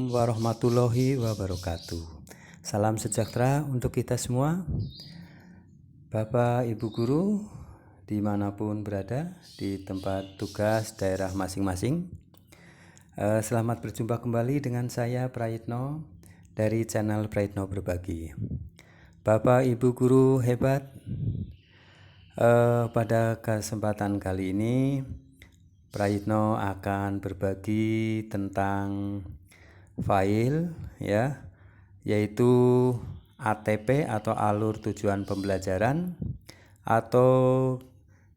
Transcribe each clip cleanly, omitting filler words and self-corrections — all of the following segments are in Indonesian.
Warahmatullahi wabarakatuh. Salam sejahtera untuk kita semua. Bapak Ibu Guru dimanapun berada di tempat tugas daerah masing-masing, selamat berjumpa kembali dengan saya Prayitno dari channel Prayitno Berbagi. Bapak Ibu Guru hebat, pada kesempatan kali ini Prayitno akan berbagi tentang file ya, yaitu ATP atau alur tujuan pembelajaran atau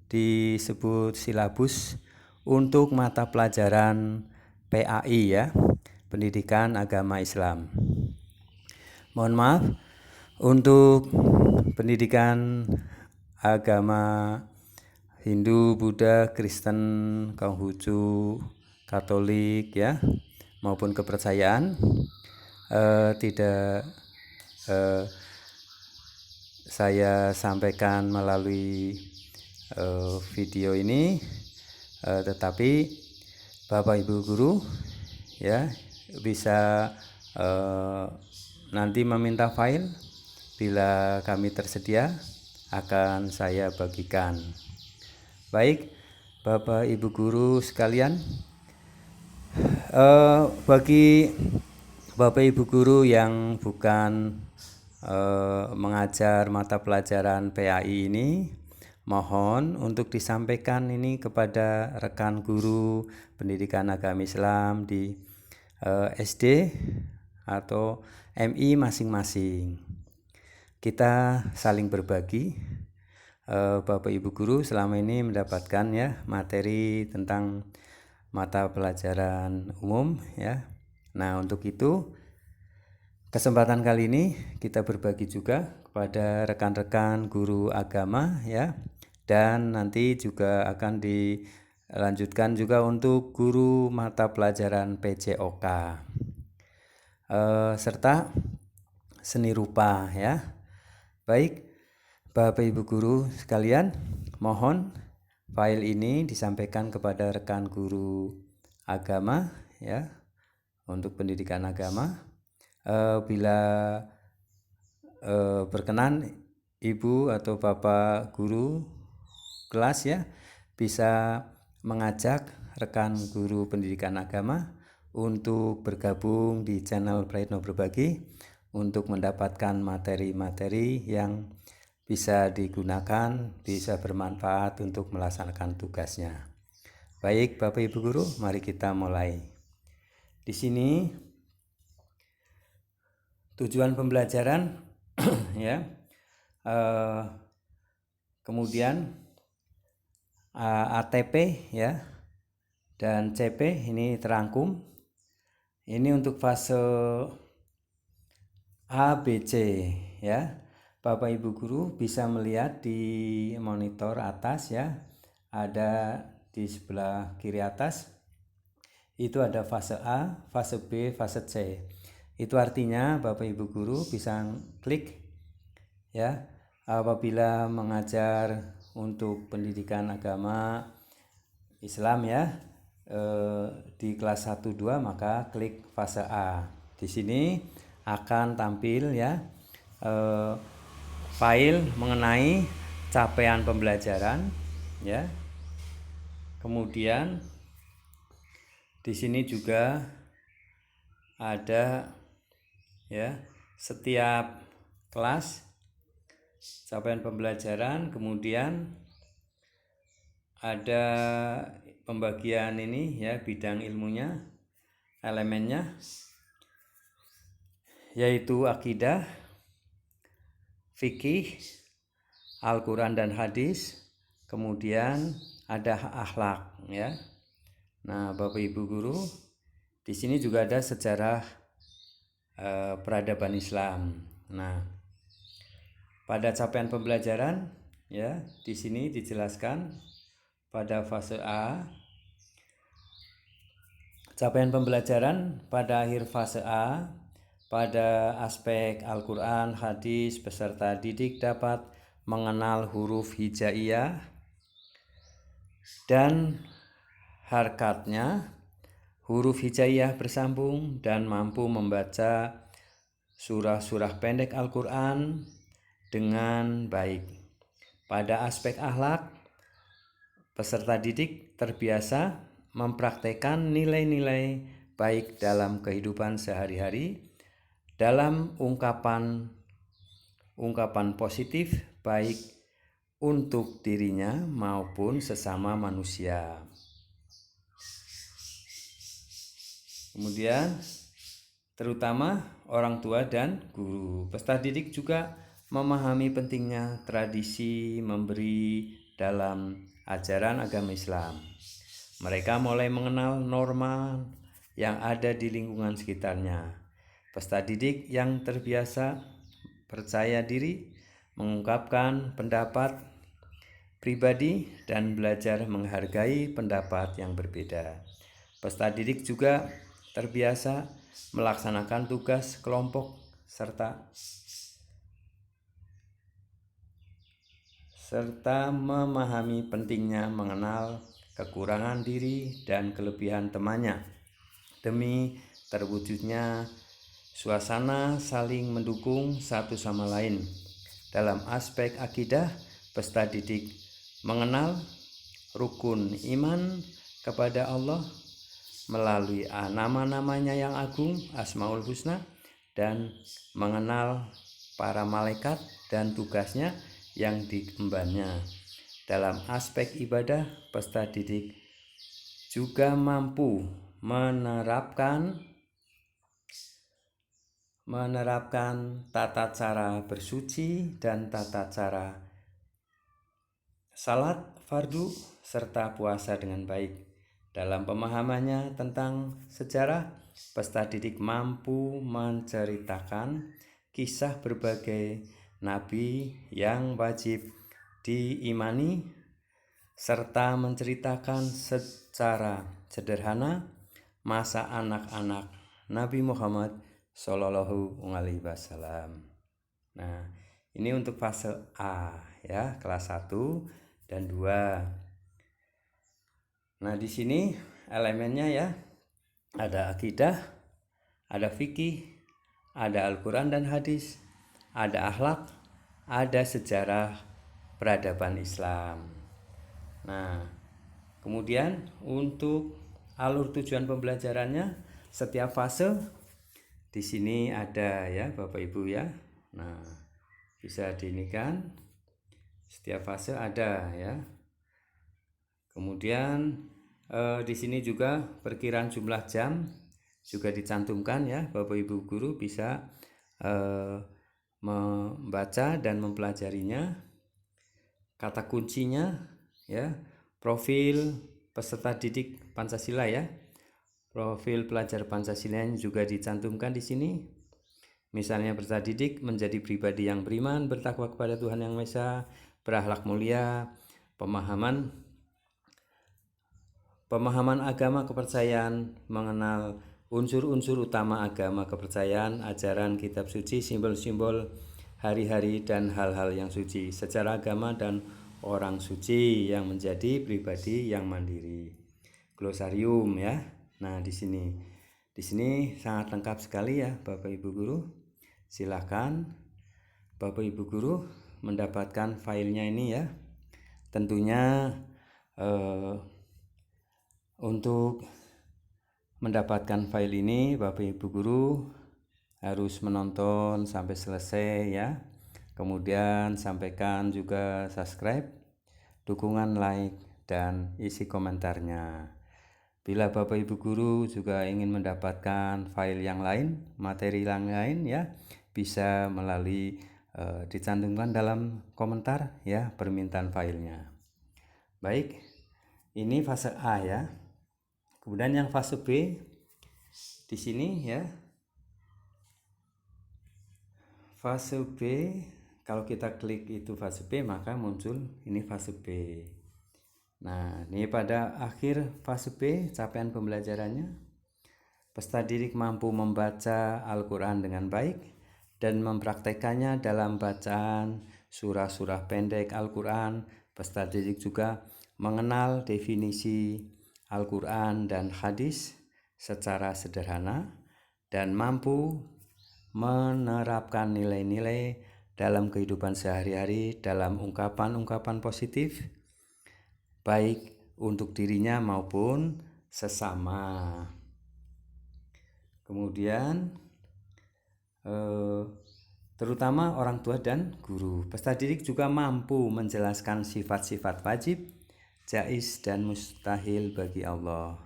disebut silabus untuk mata pelajaran PAI ya, Pendidikan Agama Islam. Mohon maaf untuk pendidikan agama Hindu, Buddha, Kristen, Konghucu, Katolik ya, maupun kepercayaan tidak saya sampaikan melalui video ini, tetapi Bapak Ibu Guru ya bisa nanti meminta file, bila kami tersedia akan saya bagikan. Baik Bapak Ibu Guru sekalian, bagi Bapak Ibu Guru yang bukan mengajar mata pelajaran PAI ini, mohon untuk disampaikan ini kepada rekan guru pendidikan agama Islam di SD atau MI masing-masing. Kita saling berbagi. Bapak Ibu Guru selama ini mendapatkan ya materi tentang mata pelajaran umum ya. Nah, untuk itu kesempatan kali ini kita berbagi juga kepada rekan-rekan guru agama ya, dan nanti juga akan dilanjutkan juga untuk guru mata pelajaran PJOK serta seni rupa ya. Baik Bapak Ibu Guru sekalian, mohon file ini disampaikan kepada rekan guru agama ya, untuk pendidikan agama. Bila berkenan Ibu atau Bapak guru kelas ya, bisa mengajak rekan guru pendidikan agama untuk bergabung di channel Prayitno Berbagi untuk mendapatkan materi-materi yang bisa digunakan, bisa bermanfaat untuk melaksanakan tugasnya. Baik Bapak Ibu Guru, mari kita mulai. Di sini tujuan pembelajaran ya, kemudian ATP ya dan CP ini terangkum. Ini untuk fase A, B, C ya. Bapak Ibu Guru bisa melihat di monitor atas ya, ada di sebelah kiri atas itu ada fase A, fase B, fase C. Itu artinya Bapak Ibu Guru bisa klik ya, apabila mengajar untuk pendidikan agama Islam ya, di kelas 1-2 maka klik fase A. Di sini akan tampil ya file mengenai capaian pembelajaran ya. Kemudian di sini juga ada ya setiap kelas capaian pembelajaran, kemudian ada pembagian ini ya, bidang ilmunya, elemennya yaitu akidah, fikih, Al-Quran dan hadis, kemudian ada akhlak ya. Nah, Bapak Ibu Guru, di sini juga ada sejarah peradaban Islam. Nah, pada capaian pembelajaran ya, di sini dijelaskan pada fase A, capaian pembelajaran pada akhir fase A pada aspek Al-Quran, hadis, peserta didik dapat mengenal huruf hijaiyah dan harkatnya, huruf hijaiyah bersambung dan mampu membaca surah-surah pendek Al-Quran dengan baik. Pada aspek akhlak, peserta didik terbiasa mempraktekkan nilai-nilai baik dalam kehidupan sehari-hari, dalam ungkapan positif baik untuk dirinya maupun sesama manusia. Kemudian terutama orang tua dan guru. Peserta didik juga memahami pentingnya tradisi memberi dalam ajaran agama Islam. Mereka mulai mengenal norma yang ada di lingkungan sekitarnya. Peserta didik yang terbiasa percaya diri, mengungkapkan pendapat pribadi dan belajar menghargai pendapat yang berbeda. Peserta didik juga terbiasa melaksanakan tugas kelompok serta memahami pentingnya mengenal kekurangan diri dan kelebihan temannya demi terwujudnya suasana saling mendukung satu sama lain. Dalam aspek akidah, peserta didik mengenal rukun iman kepada Allah melalui nama-namanya yang agung, Asmaul Husna, dan mengenal para malaikat dan tugasnya yang diembannya. Dalam aspek ibadah, peserta didik juga mampu menerapkan tata cara bersuci dan tata cara salat fardu serta puasa dengan baik. Dalam pemahamannya tentang sejarah, peserta didik mampu menceritakan kisah berbagai nabi yang wajib diimani serta menceritakan secara sederhana masa anak-anak Nabi Muhammad Shallallahu Alaihi Wasallam. Nah, ini untuk fase A ya, kelas 1 dan 2. Nah, di sini elemennya ya, ada akidah, ada fikih, ada Al-Quran dan hadis, ada akhlak, ada sejarah peradaban Islam. Nah, kemudian untuk alur tujuan pembelajarannya, setiap fase di sini ada ya Bapak Ibu ya. Nah, bisa diinikan, setiap fase ada ya. Kemudian di sini juga perkiraan jumlah jam juga dicantumkan ya, Bapak Ibu guru bisa membaca dan mempelajarinya. Kata kuncinya ya, profil peserta didik Pancasila ya. Profil pelajar Pancasila juga dicantumkan di sini. Misalnya peserta didik menjadi pribadi yang beriman, bertakwa kepada Tuhan Yang Maha Esa, berakhlak mulia, pemahaman agama kepercayaan, mengenal unsur-unsur utama agama kepercayaan, ajaran kitab suci, simbol-simbol hari-hari dan hal-hal yang suci, sejarah agama dan orang suci yang menjadi pribadi yang mandiri. Glosarium ya. Nah, di sini sangat lengkap sekali ya Bapak Ibu guru. Silakan Bapak Ibu guru mendapatkan filenya ini ya. Tentunya untuk mendapatkan file ini Bapak Ibu guru harus menonton sampai selesai ya. Kemudian sampaikan juga subscribe, dukungan like, dan isi komentarnya. Bila Bapak Ibu guru juga ingin mendapatkan file yang lain, materi yang lain ya, bisa melalui dicantumkan dalam komentar ya permintaan filenya. Baik, ini fase A ya. Kemudian yang fase B di sini ya. Fase B, kalau kita klik itu fase B, maka muncul ini fase B. Nah, ini pada akhir fase B, capaian pembelajarannya, peserta didik mampu membaca Al-Quran dengan baik dan mempraktekannya dalam bacaan surah-surah pendek Al-Quran. Peserta didik juga mengenal definisi Al-Quran dan hadis secara sederhana dan mampu menerapkan nilai-nilai dalam kehidupan sehari-hari dalam ungkapan-ungkapan positif baik untuk dirinya maupun sesama. Kemudian terutama orang tua dan guru. Peserta didik juga mampu menjelaskan sifat-sifat wajib, jaiz dan mustahil bagi Allah.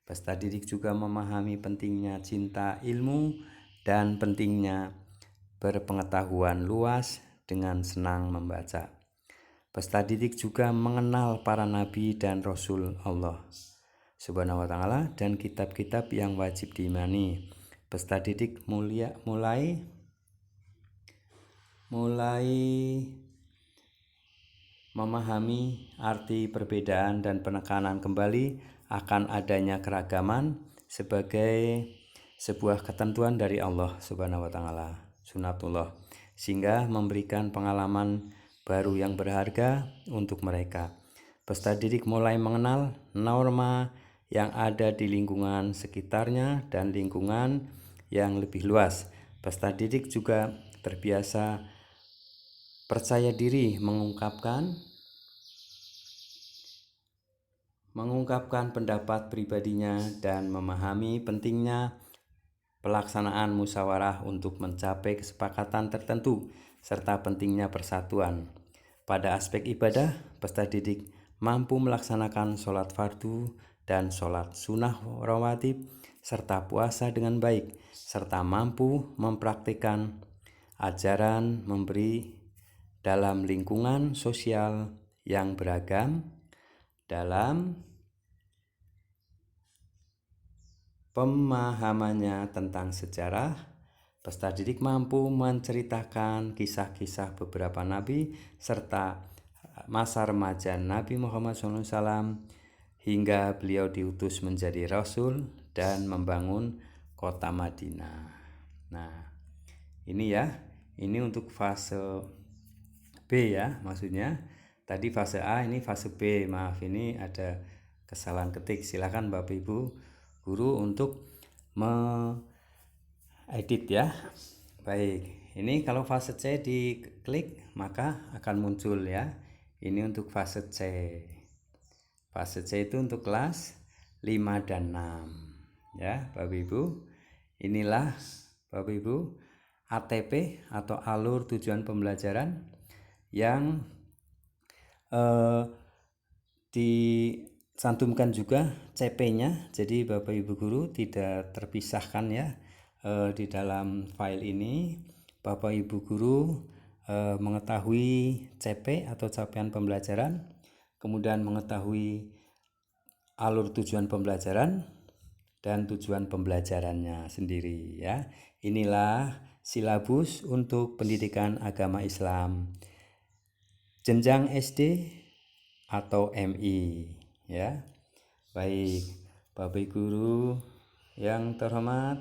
Peserta didik juga memahami pentingnya cinta ilmu dan pentingnya berpengetahuan luas dengan senang membaca. Peserta didik juga mengenal para nabi dan rasul Allah Subhanahu wa taala dan kitab-kitab yang wajib diimani. Peserta didik mulai memahami arti perbedaan dan penekanan kembali akan adanya keragaman sebagai sebuah ketentuan dari Allah Subhanahu wa taala, sunatullah, sehingga memberikan pengalaman baru yang berharga untuk mereka. Peserta didik mulai mengenal norma yang ada di lingkungan sekitarnya dan lingkungan yang lebih luas. Peserta didik juga terbiasa percaya diri mengungkapkan pendapat pribadinya dan memahami pentingnya pelaksanaan musyawarah untuk mencapai kesepakatan tertentu serta pentingnya persatuan. Pada aspek ibadah, peserta didik mampu melaksanakan sholat fardu dan sholat sunnah rawatib serta puasa dengan baik, serta mampu mempraktikkan ajaran memberi dalam lingkungan sosial yang beragam. Dalam pemahamannya tentang sejarah, peserta didik mampu menceritakan kisah-kisah beberapa nabi serta masa remaja Nabi Muhammad SAW hingga beliau diutus menjadi rasul dan membangun kota Madinah. Nah, ini untuk fase B ya, maksudnya tadi fase A, ini fase B. Maaf, ini ada kesalahan ketik. Silakan Bapak Ibu guru untuk edit ya. Baik, ini kalau fase C diklik maka akan muncul ya. Ini untuk fase C. Fase C itu untuk kelas 5 dan 6 ya Bapak Ibu. Inilah Bapak Ibu ATP atau alur tujuan pembelajaran yang dicantumkan juga CP-nya. Jadi Bapak Ibu guru tidak terpisahkan ya. Di dalam file ini Bapak Ibu guru mengetahui CP atau capaian pembelajaran, kemudian mengetahui alur tujuan pembelajaran dan tujuan pembelajarannya sendiri ya. Inilah silabus untuk pendidikan agama Islam jenjang SD atau MI ya. Baik, Bapak guru yang terhormat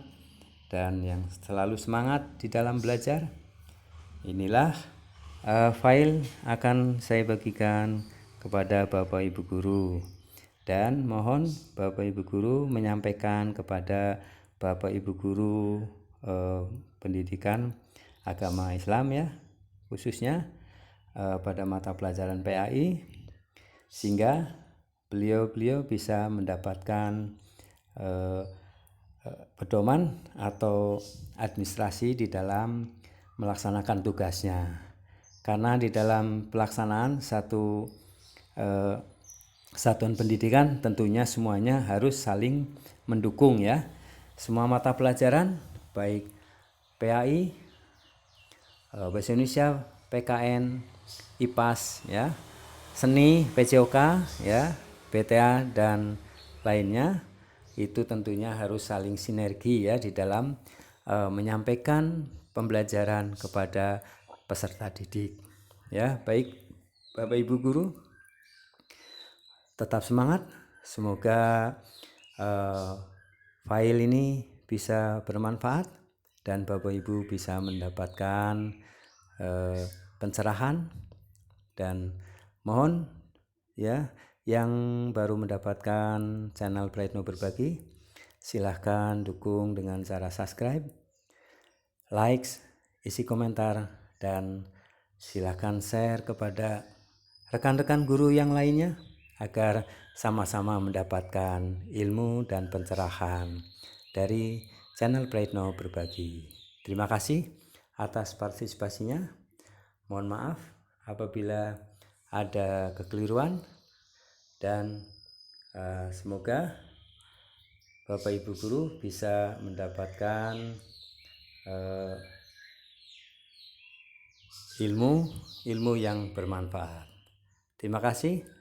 dan yang selalu semangat di dalam belajar, inilah file akan saya bagikan kepada Bapak Ibu guru, dan mohon Bapak Ibu guru menyampaikan kepada Bapak Ibu guru pendidikan agama Islam ya, khususnya pada mata pelajaran PAI, sehingga beliau bisa mendapatkan pedoman atau administrasi di dalam melaksanakan tugasnya. Karena di dalam pelaksanaan satu satuan pendidikan tentunya semuanya harus saling mendukung ya. Semua mata pelajaran baik PAI, Bahasa Indonesia, PKN, IPAS ya, seni, PJOK ya, BTA dan lainnya, itu tentunya harus saling sinergi ya di dalam menyampaikan pembelajaran kepada peserta didik ya. Baik Bapak Ibu guru, tetap semangat. Semoga file ini bisa bermanfaat dan Bapak Ibu bisa mendapatkan pencerahan. Dan mohon ya, yang baru mendapatkan channel Prayitno Berbagi, silahkan dukung dengan cara subscribe, likes, isi komentar, dan silahkan share kepada rekan-rekan guru yang lainnya agar sama-sama mendapatkan ilmu dan pencerahan dari channel Praitno Berbagi. Terima kasih atas partisipasinya. Mohon maaf apabila ada kekeliruan, dan semoga Bapak Ibu guru bisa mendapatkan ilmu yang bermanfaat. Terima kasih.